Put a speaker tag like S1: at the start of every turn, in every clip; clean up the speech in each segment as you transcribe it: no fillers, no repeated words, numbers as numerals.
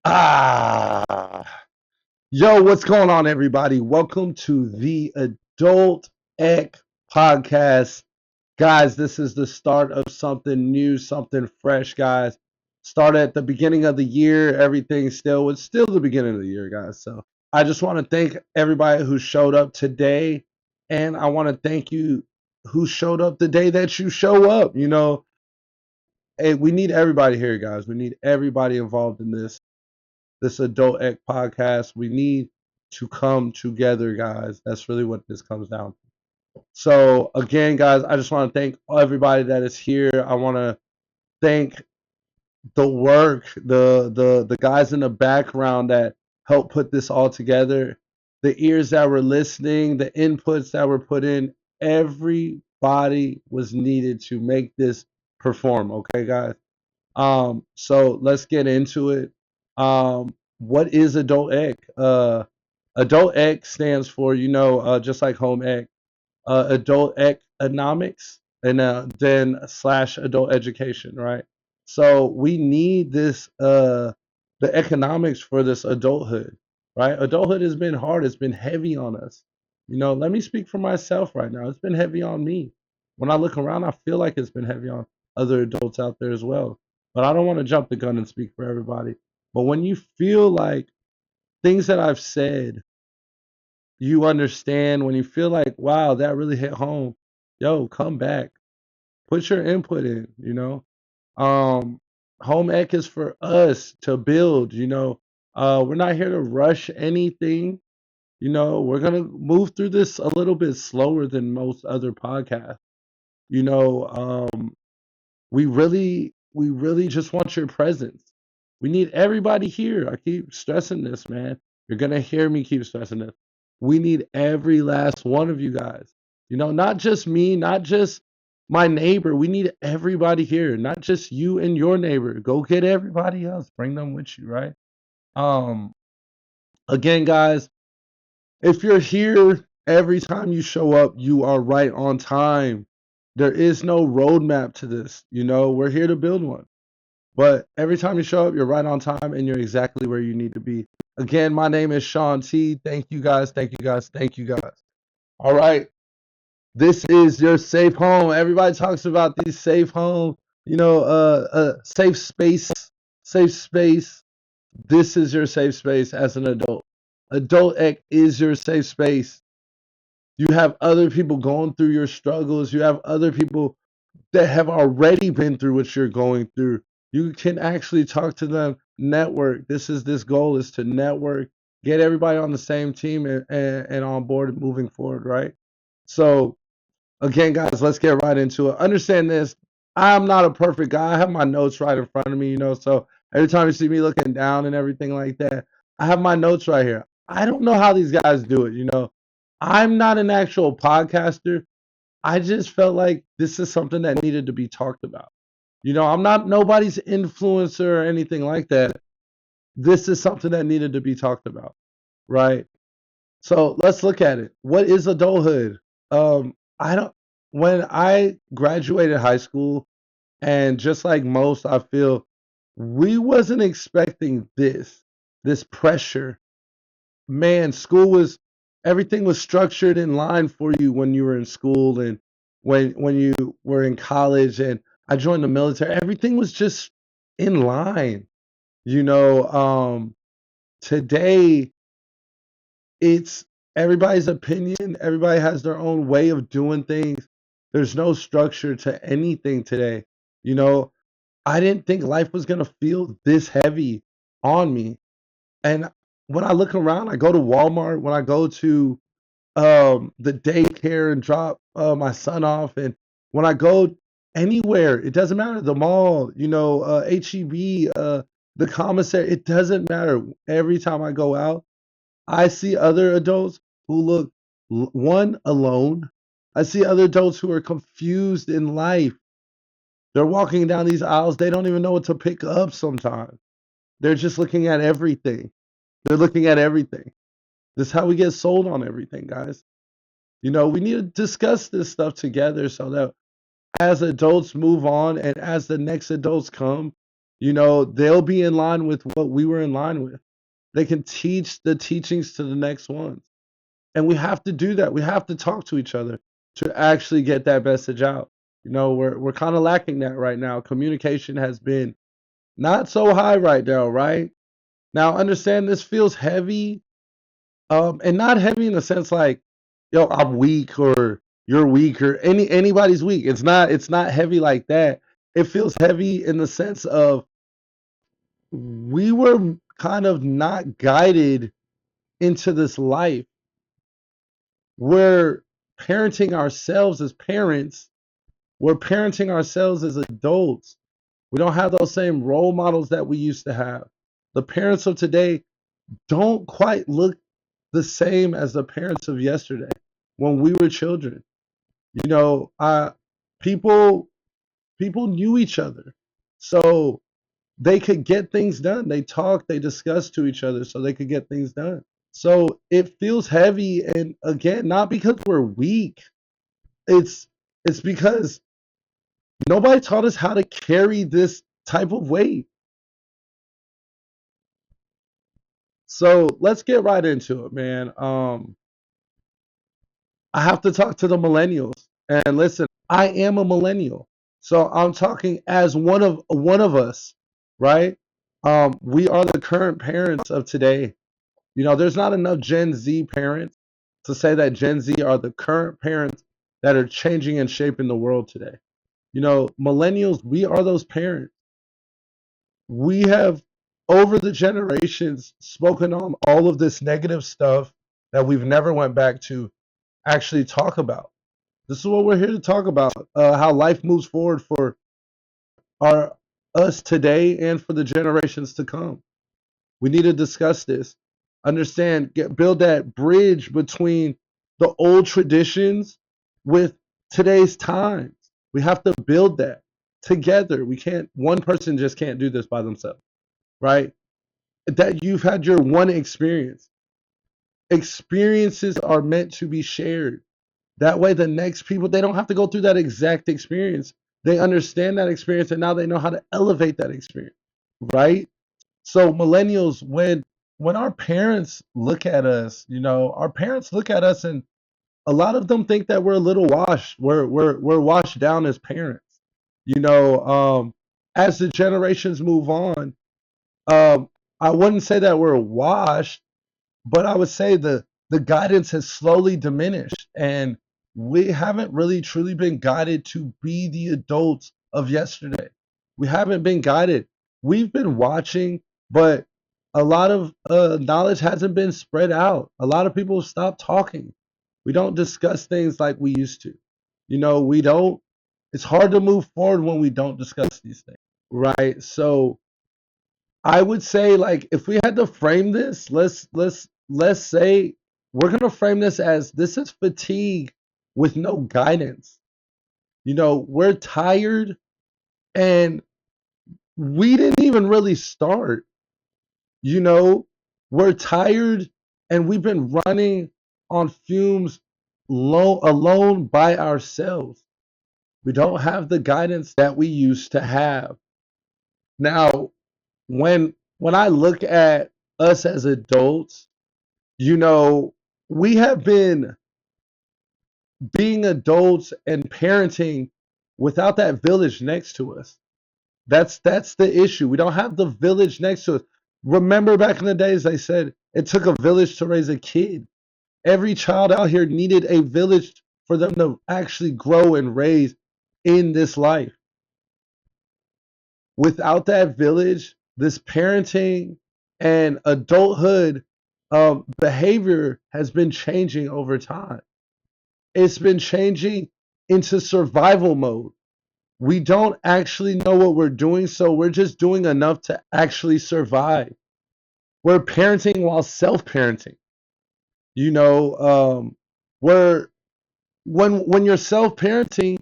S1: Ah, yo, what's going on, everybody? Welcome to the Adult Ec podcast. Guys, this is the start of something new, something fresh, guys. Started at the beginning of the year. It's still the beginning of the year, guys. So I just want to thank everybody who showed up today. And I want to thank you who showed up the day that you show up. Hey, we need everybody here, guys. We need everybody involved in this Adult Ec podcast. We need to come together, guys. That's really what this comes down to. So again, guys, I just want to thank everybody that is here. I want to thank the work, the guys in the background that helped put this all together, the ears that were listening, the inputs that were put in. Everybody was needed to make this perform. Okay, guys. So let's get into it. What is Adult Ec? Adult Ec stands for, just like Home Ec, Adult Economics, and then slash Adult Education, right? So we need the economics for this adulthood, right? Adulthood has been hard. It's been heavy on us. Let me speak for myself right now. It's been heavy on me. When I look around, I feel like it's been heavy on other adults out there as well. But I don't want to jump the gun and speak for everybody. But when you feel like things that I've said, you understand, when you feel like, wow, that really hit home, yo, come back. Put your input in. Um, Home ec is for us to build. We're not here to rush anything. We're gonna move through this a little bit slower than most other podcasts. You know, um, we really just want your presence. We need everybody here. I keep stressing this, man. You're gonna hear me keep stressing this. We need every last one of you guys. Not just me, not just my neighbor. We need everybody here, not just you and your neighbor. Go get everybody else. Bring them with you, right? Um, Again, guys, if you're here every time you show up, you are right on time. There is no roadmap to this. We're here to build one. But every time you show up, you're right on time and you're exactly where you need to be. Again, my name is Sean T. Thank you guys. Thank you guys. Thank you guys. All right. This is your safe home. Everybody talks about these safe home, safe space, safe space. This is your safe space as an adult. Adult Ec is your safe space. You have other people going through your struggles. You have other people that have already been through what you're going through. You can actually talk to them, network. This goal is to network, get everybody on the same team and on board moving forward, right? So again, guys, let's get right into it. Understand this. I'm not a perfect guy. I have my notes right in front of me, so every time you see me looking down and everything like that, I have my notes right here. I don't know how these guys do it. I'm not an actual podcaster. I just felt like this is something that needed to be talked about. I'm not nobody's influencer or anything like that. This is something that needed to be talked about, right? So let's look at it. What is adulthood? I don't. When I graduated high school, and just like most, I feel we wasn't expecting this pressure. Man, school was everything was structured in line for you when you were in school and when you were in college and I joined the military. Everything was just in line. You know, um, Today it's everybody's opinion. Everybody has their own way of doing things. There's no structure to anything today. You know, I didn't think life was gonna feel this heavy on me. And when I look around, I go to Walmart, when I go to the daycare and drop my son off, and when I go anywhere, it doesn't matter, the mall, HEB, the commissary, it doesn't matter. Every time I go out, I see other adults who look one alone. I see other adults who are confused in life. They're walking down these aisles, they don't even know what to pick up sometimes. They're just looking at everything. They're looking at everything. This is how we get sold on everything, guys. We need to discuss this stuff together so that as adults move on and as the next adults come, They'll be in line with what we were in line with. They can teach the teachings to the next ones. And we have to do that. We have to talk to each other to actually get that message out. We're kind of lacking that right now. Communication has been not so high right now, right? Now understand this feels heavy, and not heavy in the sense like, yo, I'm weak or you're weak or anybody's weak. It's not heavy like that. It feels heavy in the sense of we were kind of not guided into this life. We're parenting ourselves as parents. We're parenting ourselves as adults. We don't have those same role models that we used to have. The parents of today don't quite look the same as the parents of yesterday when we were children. You know, uh, people people knew each other, so they could get things done. They talked, they discussed to each other, so they could get things done. So it feels heavy, and again, not because we're weak. It's it's because nobody taught us how to carry this type of weight. So let's get right into it, man. I have to talk to the millennials. And listen, I am a millennial. So I'm talking as one of us, right? We are the current parents of today. There's not enough Gen Z parents to say that Gen Z are the current parents that are changing and shaping the world today. Millennials, we are those parents. We have over the generations spoken on all of this negative stuff that we've never went back to actually talk about. This is what we're here to talk about, how life moves forward for our us today and for the generations to come. We need to discuss this, understand, build that bridge between the old traditions with today's times. We have to build that together. We can't, one person just can't do this by themselves, right? That you've had your one experience. Experiences are meant to be shared. That way, the next people, they don't have to go through that exact experience. They understand that experience and now they know how to elevate that experience, right? So millennials, when our parents look at us, our parents look at us and a lot of them think that we're a little washed. We're washed down as parents. You know, as the generations move on, um, I wouldn't say that we're washed, but I would say the guidance has slowly diminished, and we haven't really truly been guided to be the adults of yesterday. We haven't been guided. We've been watching, but a lot of knowledge hasn't been spread out. A lot of people have stopped talking. We don't discuss things like we used to. We don't. It's hard to move forward when we don't discuss these things, right? So I would say, like, if we had to frame this, let's say we're gonna frame this is fatigue with no guidance. We're tired and we didn't even really start. You know, we're tired and we've been running on fumes alone by ourselves. We don't have the guidance that we used to have. Now, when I look at us as adults, you know, we have been being adults and parenting without that village next to us. That's the issue. We don't have the village next to us. Remember back in the days they said it took a village to raise a kid. Every child out here needed a village for them to actually grow and raise in this life. Without that village, this parenting and adulthood behavior has been changing over time. It's been changing into survival mode. We don't actually know what we're doing, so we're just doing enough to actually survive. We're parenting while self-parenting. You know, where when you're self-parenting,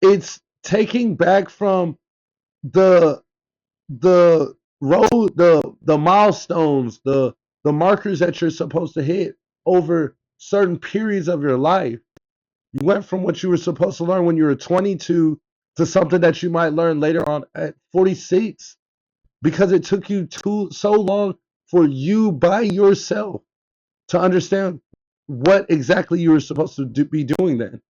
S1: it's taking back from the the road, the milestones, the markers that you're supposed to hit over certain periods of your life. You went from what you were supposed to learn when you were 22 to something that you might learn later on at 46. because it took you so long for you by yourself to understand what exactly you were supposed to be doing then.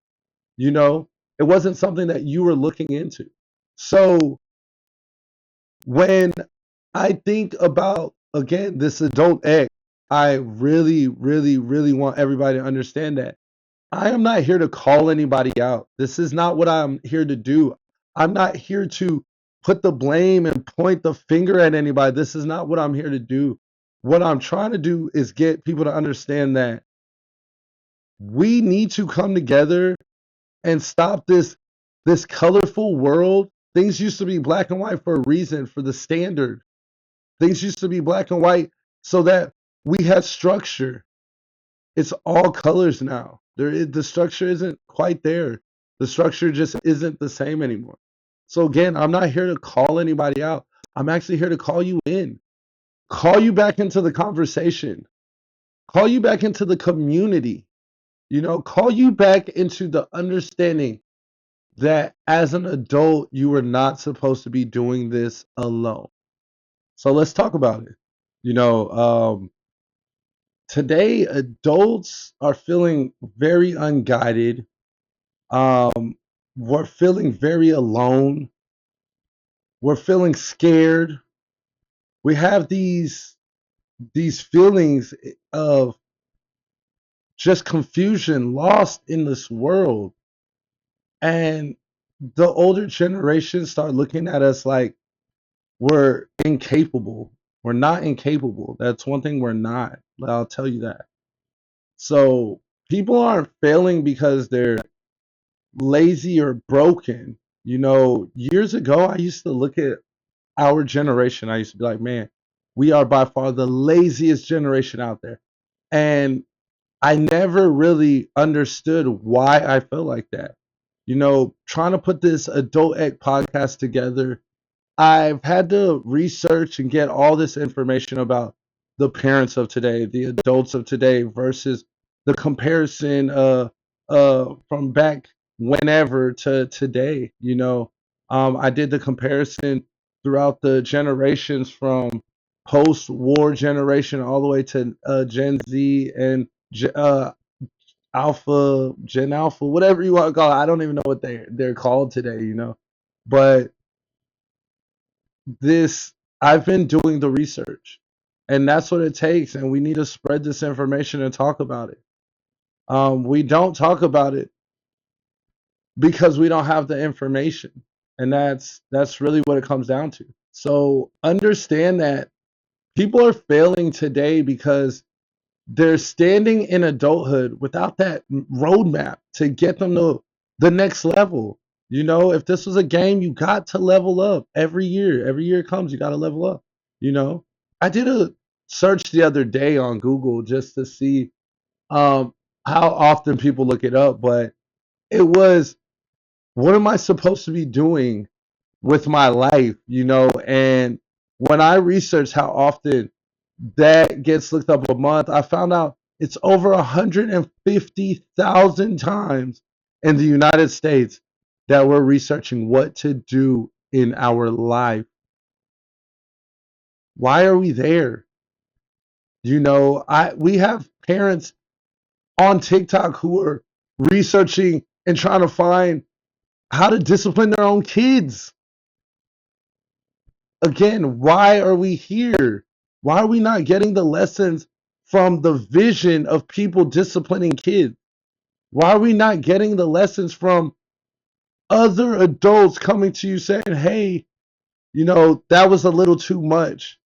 S1: You know, it wasn't something that you were looking into. So when I think about, again, this adult X, I really, really, really want everybody to understand that I am not here to call anybody out. This is not what I'm here to do. I'm not here to put the blame and point the finger at anybody. This is not what I'm here to do. What I'm trying to do is get people to understand that we need to come together and stop this colorful world. Things used to be black and white for a reason, for the standard. Things used to be black and white so that we had structure. It's all colors now. The structure isn't quite there. The structure just isn't the same anymore. So again, I'm not here to call anybody out. I'm actually here to call you in, call you back into the conversation, call you back into the community, call you back into the understanding that as an adult, you are not supposed to be doing this alone. So let's talk about it. You know, Today, adults are feeling very unguided. We're feeling very alone. We're feeling scared. We have these feelings of just confusion, lost in this world. And the older generation start looking at us like we're incapable. We're not incapable. That's one thing we're not. I'll tell you that. So people aren't failing because they're lazy or broken. Years ago, I used to look at our generation. I used to be like, man, we are by far the laziest generation out there. And I never really understood why I felt like that. Trying to put this Adult Ec podcast together, I've had to research and get all this information about the parents of today, the adults of today versus the comparison from back whenever to today. I did the comparison throughout the generations from post-war generation all the way to Gen Z and Alpha, Gen Alpha, whatever you want to call it. I don't even know what they're called today. But this I've been doing the research, and that's what it takes, and we need to spread this information and talk about it. We don't talk about it because we don't have the information, and that's really what it comes down to. So understand that people are failing today because they're standing in adulthood without that roadmap to get them to the next level. If this was a game, you got to level up every year. Every year it comes, you got to level up. I did a search the other day on Google just to see how often people look it up, but it was, what am I supposed to be doing with my life? And when I researched how often that gets looked up a month, I found out it's over 150,000 times in the United States that we're researching what to do in our life. Why are we there? We have parents on TikTok who are researching and trying to find how to discipline their own kids. Again, why are we here? Why are we not getting the lessons from the vision of people disciplining kids? Why are we not getting the lessons from other adults coming to you saying, hey, that was a little too much?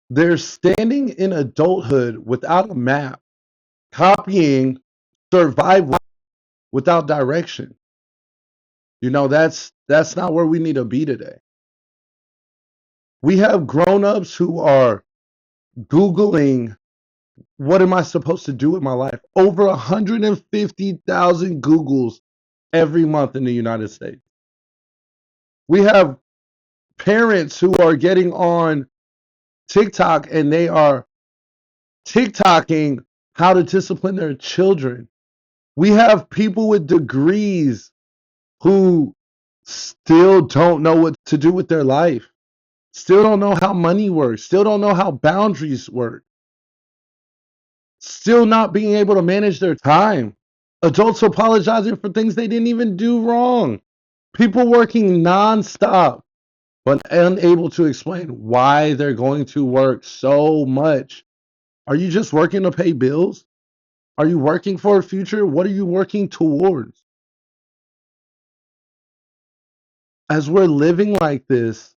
S1: They're standing in adulthood without a map, copying survival without direction. That's not where we need to be today. We have grown-ups who are Googling, what am I supposed to do with my life? Over 150,000 Googles every month in the United States. We have parents who are getting on TikTok and they are TikToking how to discipline their children. We have people with degrees who still don't know what to do with their life. still don't know how money works, still don't know how boundaries work, still not being able to manage their time. Adults apologizing for things they didn't even do wrong. People working nonstop, but unable to explain why they're going to work so much. Are you just working to pay bills? Are you working for a future? What are you working towards? As we're living like this,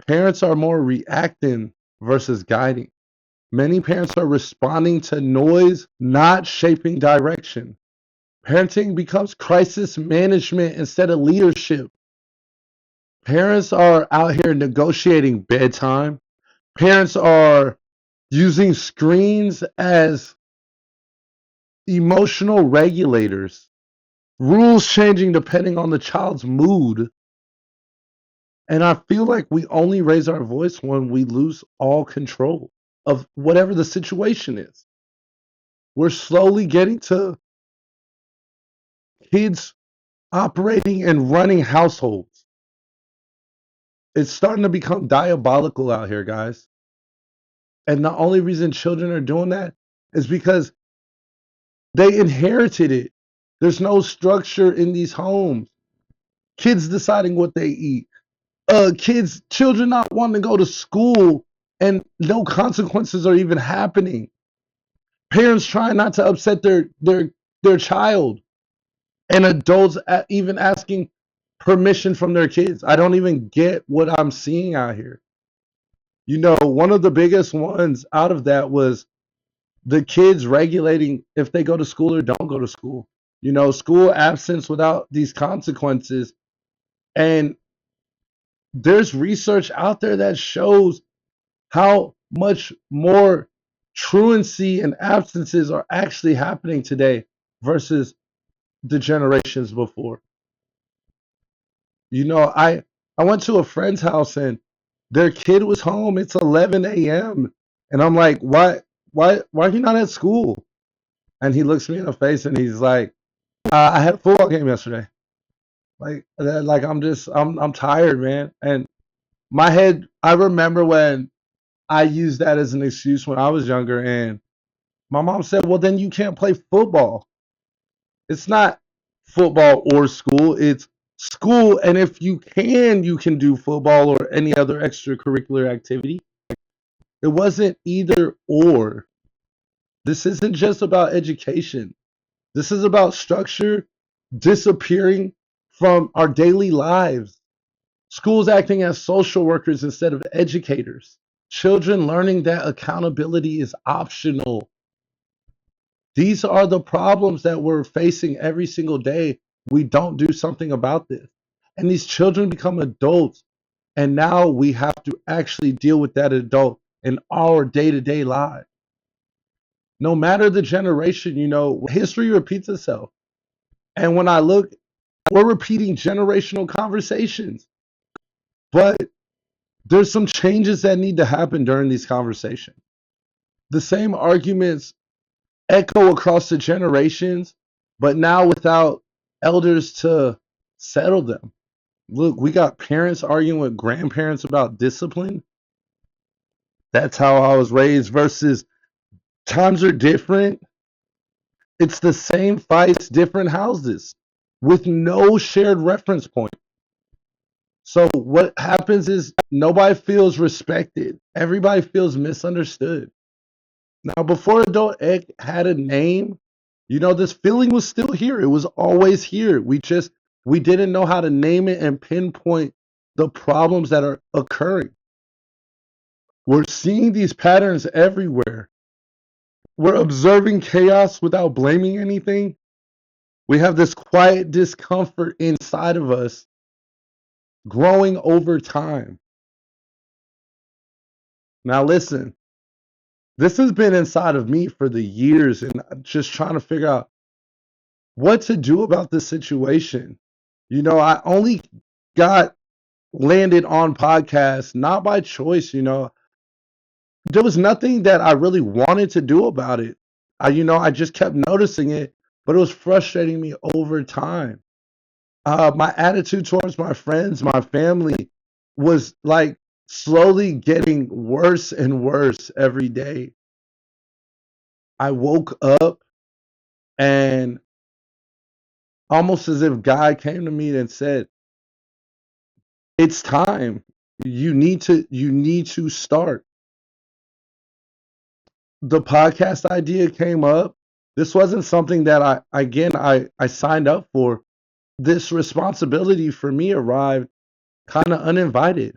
S1: parents are more reacting versus guiding. Many parents are responding to noise, not shaping direction. Parenting becomes crisis management instead of leadership. Parents are out here negotiating bedtime. Parents are using screens as emotional regulators. Rules changing depending on the child's mood. And I feel like we only raise our voice when we lose all control of whatever the situation is. We're slowly getting to kids operating and running households. It's starting to become diabolical out here, guys. And the only reason children are doing that is because they inherited it. There's no structure in these homes. Kids deciding what they eat. Children not wanting to go to school and no consequences are even happening. Parents trying not to upset their child, and adults even asking permission from their kids. I don't even get what I'm seeing out here. One of the biggest ones out of that was the kids regulating if they go to school or don't go to school. School absence without these consequences. And there's research out there that shows how much more truancy and absences are actually happening today versus the generations before. I went to a friend's house and their kid was home. It's 11 a.m. And I'm like, why are you not at school? And he looks me in the face and he's like, I had a football game yesterday. I'm tired, man. And my head, I remember when I used that as an excuse when I was younger, and my mom said, well, then you can't play football. It's not football or school, it's school. And if you can do football or any other extracurricular activity. It wasn't either or. This isn't just about education. This is about structure disappearing from our daily lives. Schools acting as social workers instead of educators. Children learning that accountability is optional. These are the problems that we're facing every single day. We don't do something about this. And these children become adults. And now we have to actually deal with that adult in our day to day lives. No matter the generation, history repeats itself. And when I look, we're repeating generational conversations. But there's some changes that need to happen during these conversations. The same arguments echo across the generations, but now without elders to settle them. Look, we got parents arguing with grandparents about discipline. That's how I was raised versus times are different. It's the same fights, different houses with no shared reference point. So what happens is nobody feels respected. Everybody feels misunderstood. Now, before Adult Ed had a name, this feeling was still here. It was always here. We didn't know how to name it and pinpoint the problems that are occurring. We're seeing these patterns everywhere. We're observing chaos without blaming anything. We have this quiet discomfort inside of us growing over time. Now, listen, this has been inside of me for the years, and I'm just trying to figure out what to do about this situation. I only got landed on podcasts not by choice. There was nothing that I really wanted to do about it. I just kept noticing it, but it was frustrating me over time. My attitude towards my friends, my family was like slowly getting worse and worse every day. I woke up and almost as if God came to me and said, "It's time. You need to start." The podcast idea came up. This wasn't something that I signed up for. This responsibility for me arrived kind of uninvited.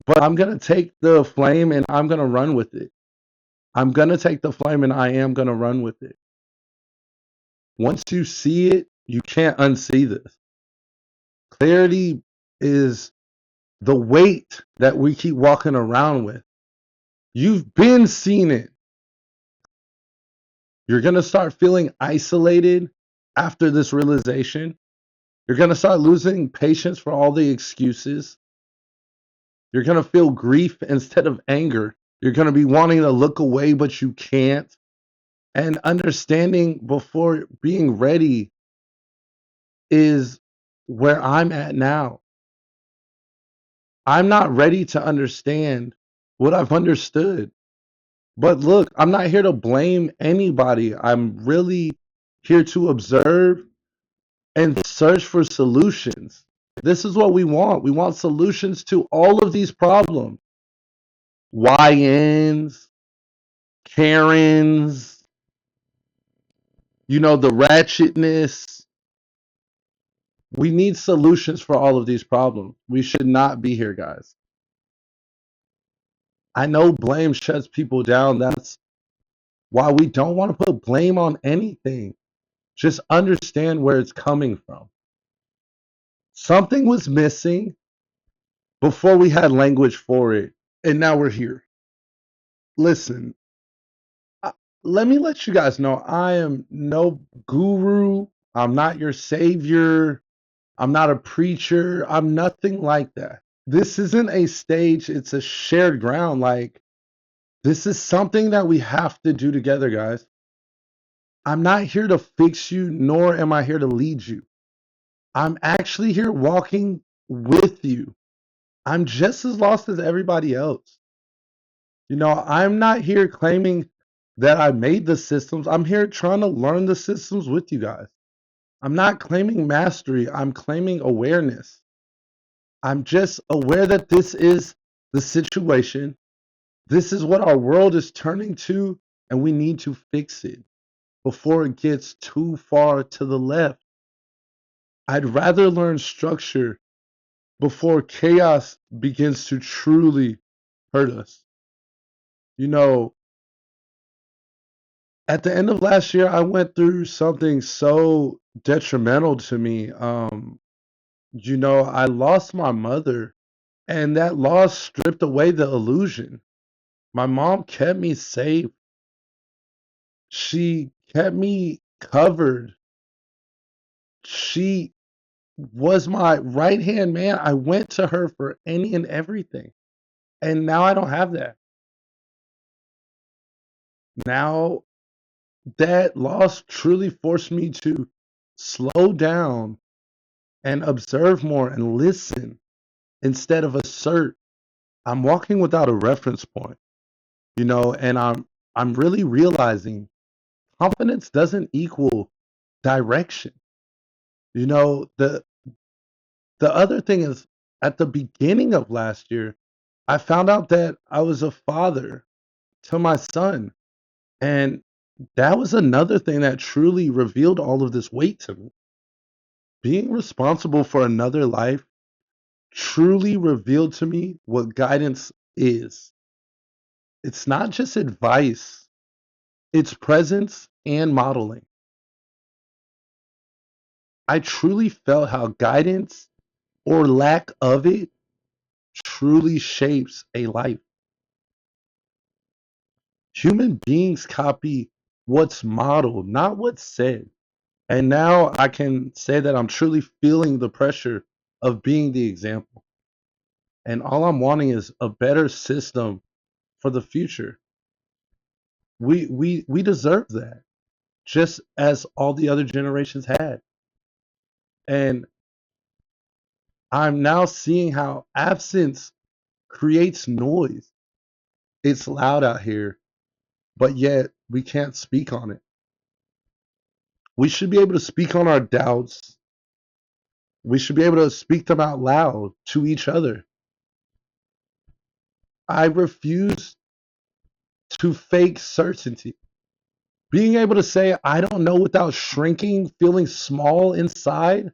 S1: But I'm going to take the flame and I'm going to run with it. I'm going to take the flame and I am going to run with it. Once you see it, you can't unsee this. Clarity is the weight that we keep walking around with. You've been seeing it. You're going to start feeling isolated after this realization. You're going to start losing patience for all the excuses. You're going to feel grief instead of anger. You're going to be wanting to look away, but you can't. And understanding before being ready is where I'm at now. I'm not ready to understand what I've understood. But look, I'm not here to blame anybody. I'm really here to observe and search for solutions. This is what we want. We want solutions to all of these problems. YNs, Karens, the ratchetness. We need solutions for all of these problems. We should not be here, guys. I know blame shuts people down. That's why we don't want to put blame on anything. Just understand where it's coming from. Something was missing before we had language for it, and now we're here. Listen, I, let me let you guys know I am no guru. I'm not your savior. I'm not a preacher. I'm nothing like that. This isn't a stage, it's a shared ground. Like, this is something that we have to do together, guys. I'm not here to fix you, nor am I here to lead you. I'm actually here walking with you. I'm just as lost as everybody else. I'm not here claiming that I made the systems. I'm here trying to learn the systems with you guys. I'm not claiming mastery, I'm claiming awareness. I'm just aware that this is the situation. This is what our world is turning to, and we need to fix it before it gets too far to the left. I'd rather learn structure before chaos begins to truly hurt us. You know, at the end of last year, I went through something so detrimental to me. I lost my mother, and that loss stripped away the illusion. My mom kept me safe. She kept me covered. She was my right hand man. I went to her for any and everything. And now I don't have that. Now that loss truly forced me to slow down and observe more and listen instead of assert. I'm walking without a reference point, and I'm really realizing confidence doesn't equal direction. The other thing is, at the beginning of last year, I found out that I was a father to my son. And that was another thing that truly revealed all of this weight to me. Being responsible for another life truly revealed to me what guidance is. It's not just advice, it's presence and modeling. I truly felt how guidance or lack of it truly shapes a life. Human beings copy what's modeled, not what's said. And now I can say that I'm truly feeling the pressure of being the example. And all I'm wanting is a better system for the future. We deserve that, just as all the other generations had. And I'm now seeing how absence creates noise. It's loud out here, but yet we can't speak on it. We should be able to speak on our doubts. We should be able to speak them out loud to each other. I refuse to fake certainty. Being able to say, I don't know without shrinking, feeling small inside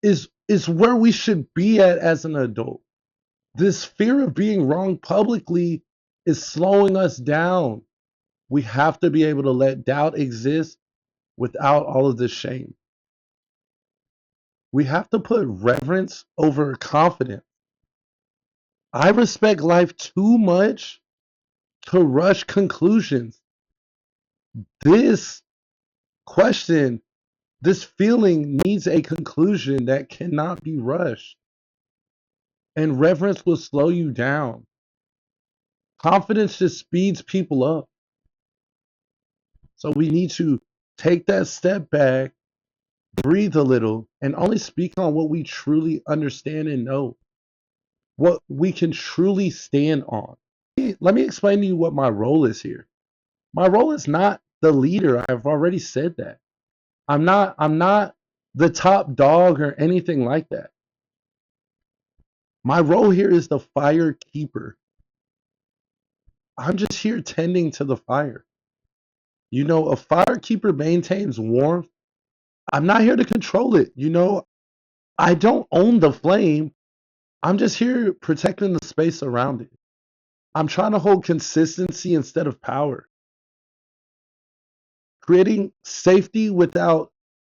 S1: is where we should be at as an adult. This fear of being wrong publicly is slowing us down. We have to be able to let doubt exist without all of this shame. We have to put reverence over confidence. I respect life too much to rush conclusions. This question, this feeling needs a conclusion that cannot be rushed. And reverence will slow you down. Confidence just speeds people up. So we need to take that step back, breathe a little, and only speak on what we truly understand and know, what we can truly stand on. Let me explain to you what my role is here. My role is not the leader. I've already said that. I'm not the top dog or anything like that. My role here is the fire keeper. I'm just here tending to the fire. You know, a fire keeper maintains warmth. I'm not here to control it. You know, I don't own the flame. I'm just here protecting the space around it. I'm trying to hold consistency instead of power, creating safety without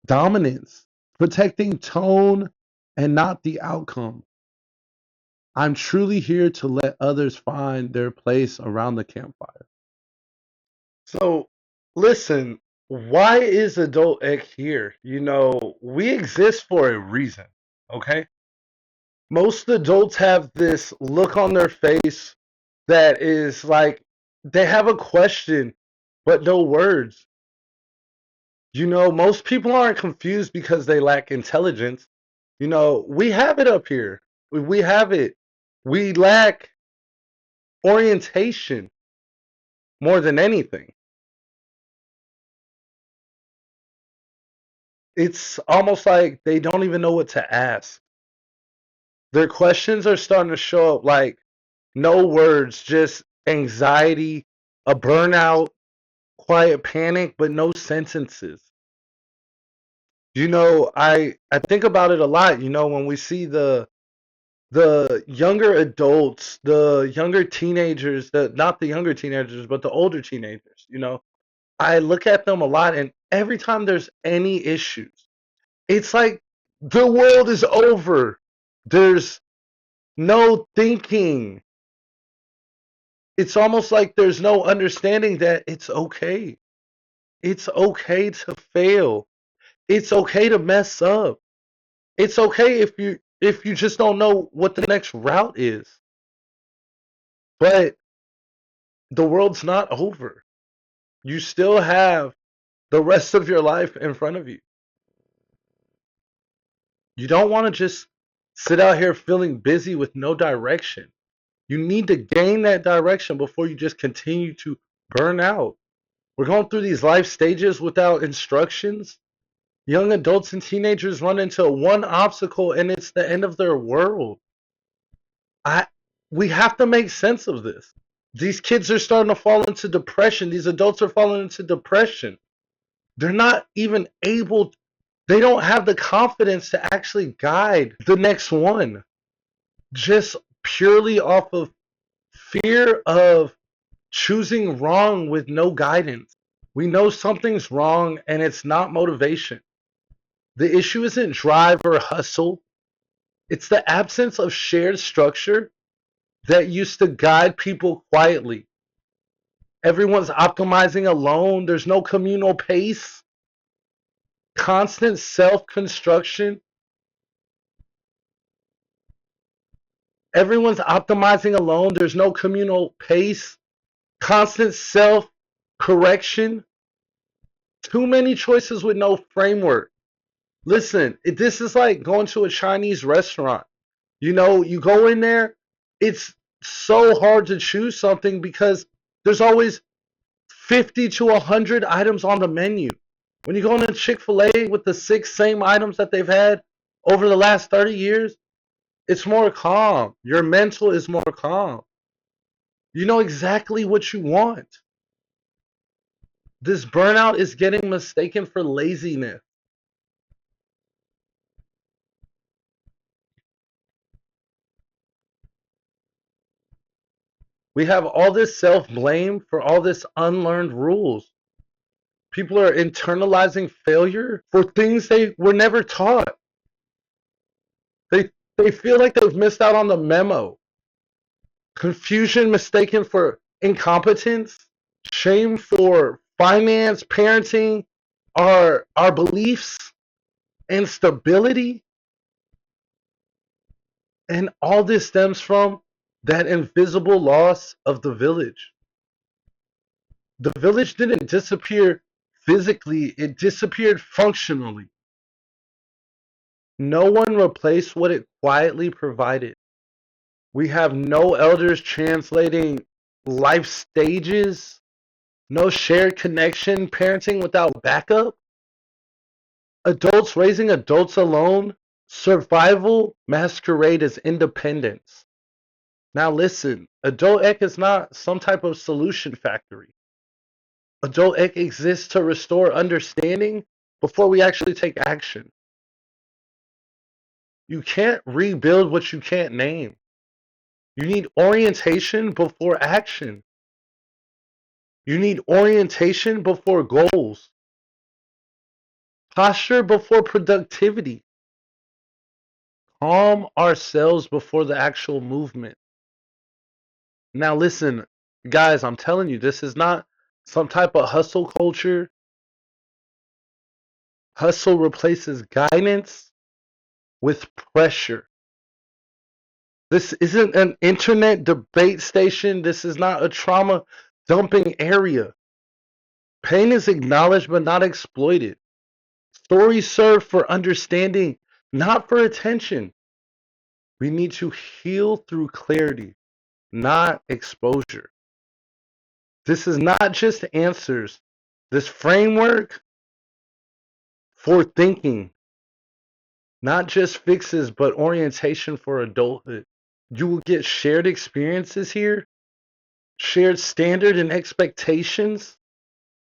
S1: dominance, protecting tone and not the outcome. I'm truly here to let others find their place around the campfire. So, listen, why is Adult Ec here? You know, we exist for a reason, okay? Most adults have this look on their face that is like they have a question, but no words. You know, most people aren't confused because they lack intelligence. You know, we have it up here. We have it. We lack orientation more than anything. It's almost like they don't even know what to ask. Their questions are starting to show up like no words, just anxiety, a burnout, quiet panic, but no sentences. You know, I think about it a lot, you know, when we see the younger adults, the younger teenagers, the not the younger teenagers, but the older teenagers, you know. I look at them a lot and every time there's any issues, it's like the world is over. There's no thinking. It's almost like there's no understanding that it's okay. It's okay to fail. It's okay to mess up. It's okay if you just don't know what the next route is. But the world's not over. You still have the rest of your life in front of you. You don't want to just sit out here feeling busy with no direction. You need to gain that direction before you just continue to burn out. We're going through these life stages without instructions. Young adults and teenagers run into one obstacle and it's the end of their world. I we have to make sense of this. These kids are starting to fall into depression. These adults are falling into depression. They're not even able, they don't have the confidence to actually guide the next one. Just purely off of fear of choosing wrong with no guidance. We know something's wrong and it's not motivation. The issue isn't drive or hustle. It's the absence of shared structure that used to guide people quietly. Everyone's optimizing alone. There's no communal pace. Constant self-construction. Everyone's optimizing alone. There's no communal pace. Constant self-correction. Too many choices with no framework. Listen, this is like going to a Chinese restaurant. You go in there, it's so hard to choose something because there's always 50 to 100 items on the menu. When you go into Chick-fil-A with the six same items that they've had over the last 30 years, it's more calm. Your mental is more calm. You know exactly what you want. This burnout is getting mistaken for laziness. We have all this self-blame for all this unlearned rules. People are internalizing failure for things they were never taught. They they feel like they've missed out on the memo. Confusion mistaken for incompetence, shame for finance, parenting, our beliefs, instability, and all this stems from that invisible loss of the village. The village didn't disappear physically, it disappeared functionally. No one replaced what it quietly provided. We have no elders translating life stages, no shared connection, parenting without backup, adults raising adults alone, survival masquerade as independence. Now listen, Adult Ec is not some type of solution factory. Adult Ec exists to restore understanding before we actually take action. You can't rebuild what you can't name. You need orientation before action. You need orientation before goals. Posture before productivity. Calm ourselves before the actual movement. Now listen, guys, I'm telling you, this is not some type of hustle culture. Hustle replaces guidance with pressure. This isn't an internet debate station. This is not a trauma dumping area. Pain is acknowledged but not exploited. Stories serve for understanding, not for attention. We need to heal through clarity, not exposure. This is not just answers. This framework for thinking, not just fixes, but orientation for adulthood. You will get shared experiences here, shared standard and expectations,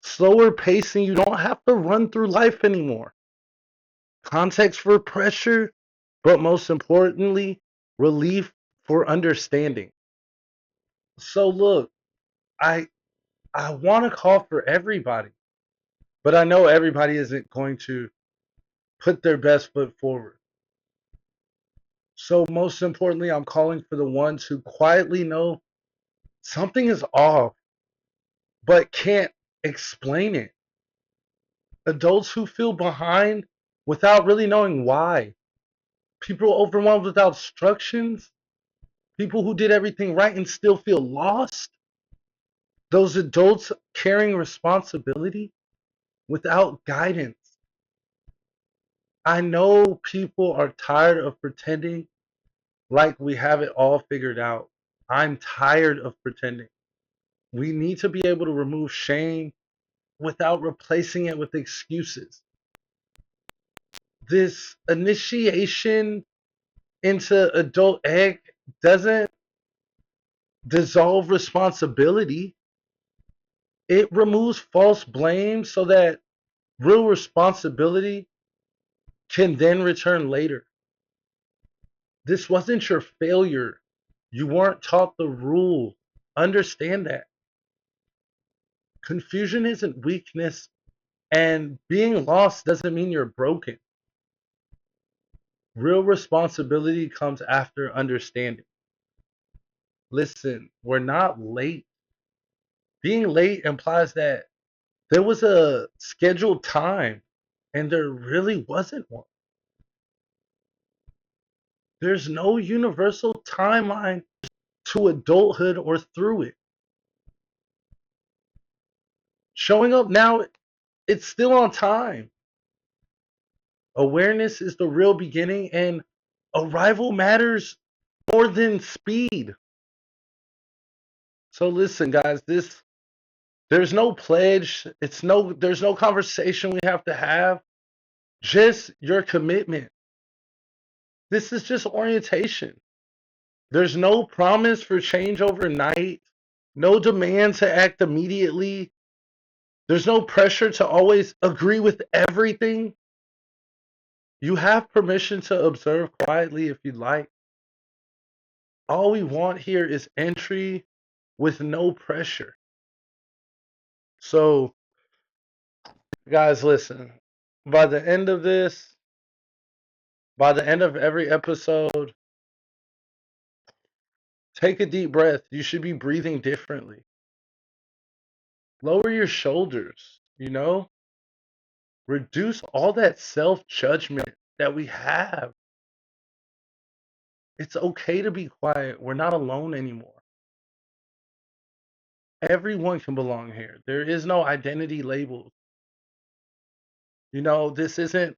S1: slower pacing. You don't have to run through life anymore. Context for pressure, but most importantly, relief for understanding. So look, I I want to call for everybody, but I know everybody isn't going to put their best foot forward. So most importantly, I'm calling for the ones who quietly know something is off, but can't explain it. Adults who feel behind without really knowing why. People overwhelmed without instructions. People who did everything right and still feel lost. Those adults carrying responsibility without guidance. I know people are tired of pretending like we have it all figured out. I'm tired of pretending. We need to be able to remove shame without replacing it with excuses. This initiation into adult ed doesn't dissolve responsibility. It removes false blame so that real responsibility can then return later. This wasn't your failure. You weren't taught the rules. Understand that. Confusion isn't weakness, and being lost doesn't mean you're broken. Real responsibility comes after understanding. Listen, we're not late. Being late implies that there was a scheduled time and there really wasn't one. There's no universal timeline to adulthood or through it. Showing up now, it's still on time. Awareness is the real beginning, and arrival matters more than speed. So listen, guys, there's no pledge. There's no conversation we have to have. Just your commitment. This is just orientation. There's no promise for change overnight. No demand to act immediately. There's no pressure to always agree with everything. You have permission to observe quietly if you'd like. All we want here is entry with no pressure. So, guys, listen. By the end of this, by the end of every episode, take a deep breath. You should be breathing differently. Lower your shoulders, Reduce all that self-judgment that we have. It's okay to be quiet. We're not alone anymore. Everyone can belong here. There is no identity labels. This isn't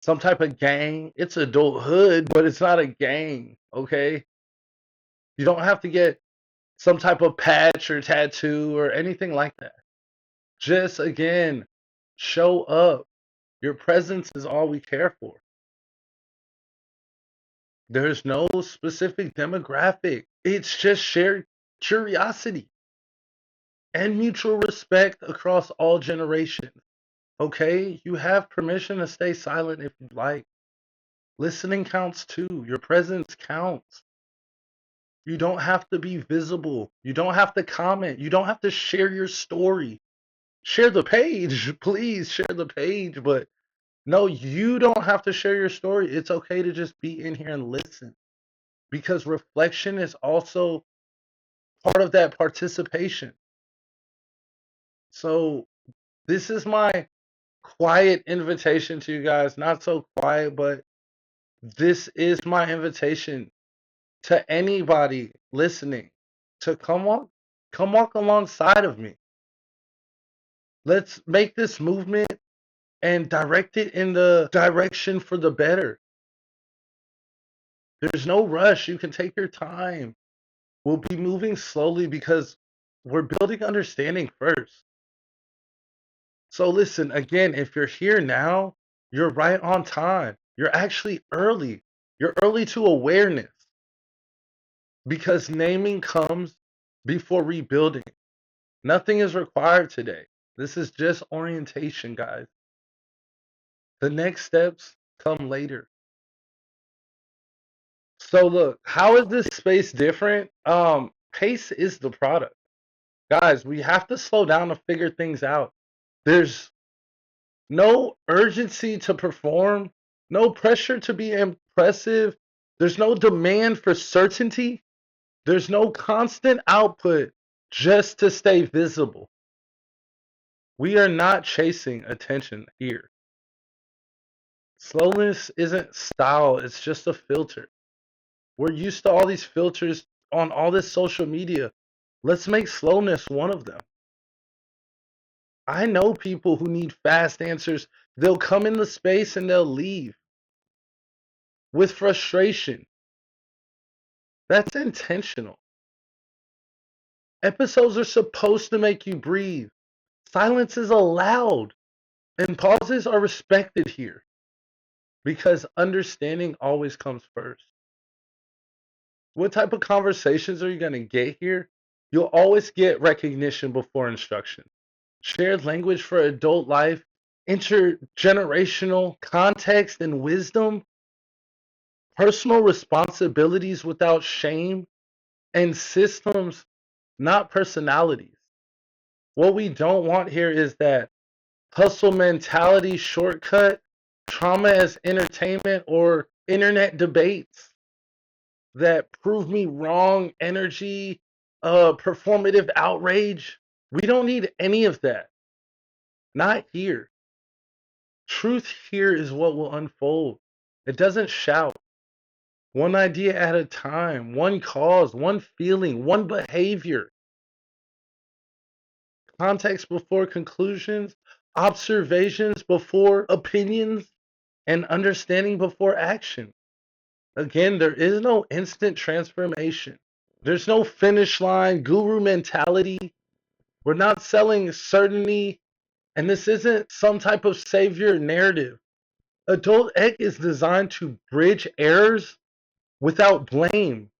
S1: some type of gang. It's adulthood, but it's not a gang, okay? You don't have to get some type of patch or tattoo or anything like that. Just, again, show up. Your presence is all we care for. There's no specific demographic. It's just shared curiosity and mutual respect across all generations. Okay? You have permission to stay silent if you'd like. Listening counts too. Your presence counts. You don't have to be visible. You don't have to comment. You don't have to share your story. Share the page, please share the page. But no, you don't have to share your story. It's okay to just be in here and listen, because reflection is also part of that participation. So this is my quiet invitation to you guys. Not so quiet, but this is my invitation to anybody listening to come walk alongside of me. Let's make this movement and direct it in the direction for the better. There's no rush. You can take your time. We'll be moving slowly because we're building understanding first. So listen, again, if you're here now, you're right on time. You're actually early. You're early to awareness, because naming comes before rebuilding. Nothing is required today. This is just orientation, guys. The next steps come later. So look, how is this space different? Pace is the product. Guys, we have to slow down to figure things out. There's no urgency to perform, no pressure to be impressive. There's no demand for certainty. There's no constant output just to stay visible. We are not chasing attention here. Slowness isn't style, it's just a filter. We're used to all these filters on all this social media. Let's make slowness one of them. I know people who need fast answers. They'll come in the space and they'll leave with frustration. That's intentional. Episodes are supposed to make you breathe. Silence is allowed, and pauses are respected here, because understanding always comes first. What type of conversations are you going to get here? You'll always get recognition before instruction. Shared language for adult life, intergenerational context and wisdom, personal responsibilities without shame, and systems, not personalities. What we don't want here is that hustle mentality shortcut, trauma as entertainment, or internet debates that prove me wrong energy, performative outrage. We don't need any of that. Not here. Truth here is what will unfold. It doesn't shout. One idea at a time, one cause, one feeling, one behavior. Context before conclusions, observations before opinions, and understanding before action. Again, there is no instant transformation. There's no finish line, guru mentality. We're not selling certainty, and this isn't some type of savior narrative. Adult Ec is designed to bridge errors without blame.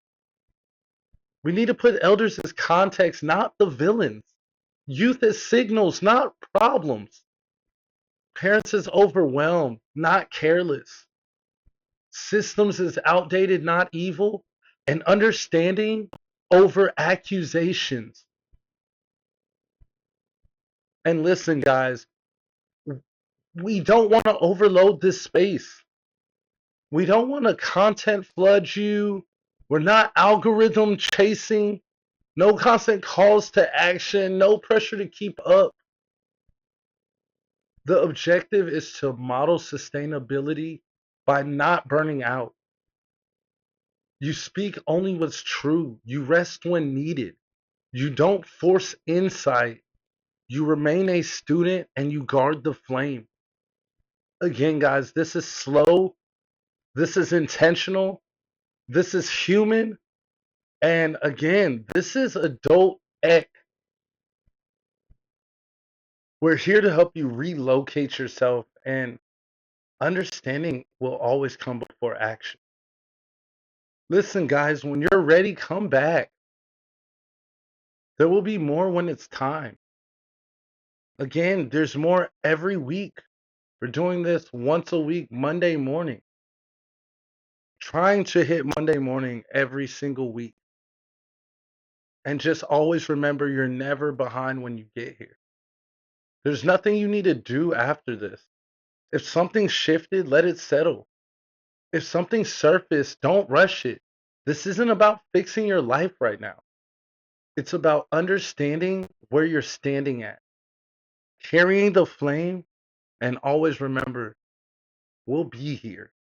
S1: We need to put elders as context, not the villains. Youth as signals, not problems. Parents as overwhelmed, not careless. Systems as outdated, not evil. And understanding over accusations. And listen, guys, we don't want to overload this space. We don't want to content flood you. We're not algorithm chasing. No constant calls to action. No pressure to keep up. The objective is to model sustainability by not burning out. You speak only what's true. You rest when needed. You don't force insight. You remain a student and you guard the flame. Again, guys, this is slow. This is intentional. This is human. And again, this is adult ec. We're here to help you relocate yourself, and understanding will always come before action. Listen, guys, when you're ready, come back. There will be more when it's time. Again, there's more every week. We're doing this once a week, Monday morning. Trying to hit Monday morning every single week. And just always remember you're never behind when you get here. There's nothing you need to do after this. If something shifted, let it settle. If something surfaced, don't rush it. This isn't about fixing your life right now. It's about understanding where you're standing at, carrying the flame, and always remember we'll be here.